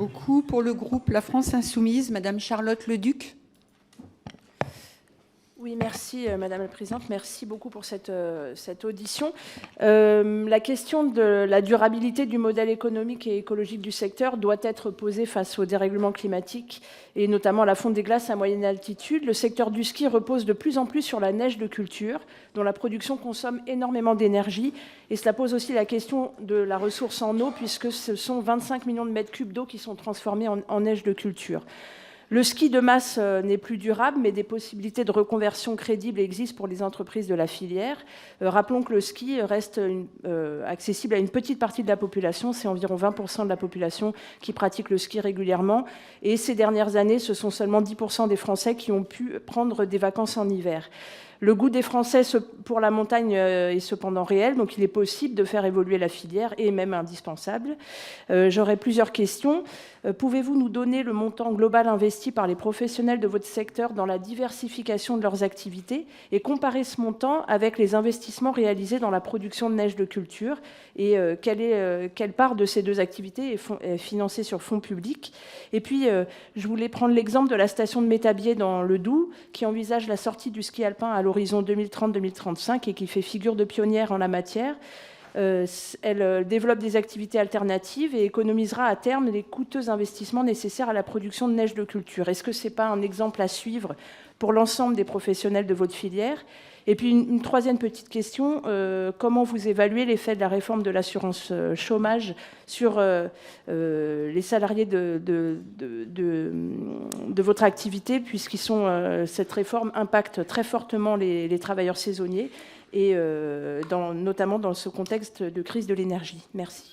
Beaucoup pour le groupe La France Insoumise, Madame Charlotte Leduc. Oui, merci Madame la Présidente, merci beaucoup pour cette audition. La question de la durabilité du modèle économique et écologique du secteur doit être posée face au dérèglement climatique et notamment à la fonte des glaces à moyenne altitude. Le secteur du ski repose de plus en plus sur la neige de culture, dont la production consomme énormément d'énergie, et cela pose aussi la question de la ressource en eau, puisque ce sont 25 millions de mètres cubes d'eau qui sont transformés en neige de culture. Le ski de masse n'est plus durable, mais des possibilités de reconversion crédibles existent pour les entreprises de la filière. Rappelons que le ski reste accessible à une petite partie de la population, c'est environ 20% de la population qui pratique le ski régulièrement. Et ces dernières années, ce sont seulement 10% des Français qui ont pu prendre des vacances en hiver. Le goût des Français pour la montagne est cependant réel, donc il est possible de faire évoluer la filière et même indispensable. J'aurais plusieurs questions. Pouvez-vous nous donner le montant global investi par les professionnels de votre secteur dans la diversification de leurs activités et comparer ce montant avec les investissements réalisés dans la production de neige de culture et quelle part de ces deux activités est financée sur fonds publics? Et puis, je voulais prendre l'exemple de la station de Métabier dans le Doubs qui envisage la sortie du ski alpin à l'horizon 2030-2035 et qui fait figure de pionnière en la matière. Elle développe des activités alternatives et économisera à terme les coûteux investissements nécessaires à la production de neige de culture. Est-ce que ce n'est pas un exemple à suivre pour l'ensemble des professionnels de votre filière? Et puis une troisième petite question, comment vous évaluez l'effet de la réforme de l'assurance chômage sur les salariés de votre activité, cette réforme impacte très fortement les travailleurs saisonniers et notamment dans ce contexte de crise de l'énergie? Merci.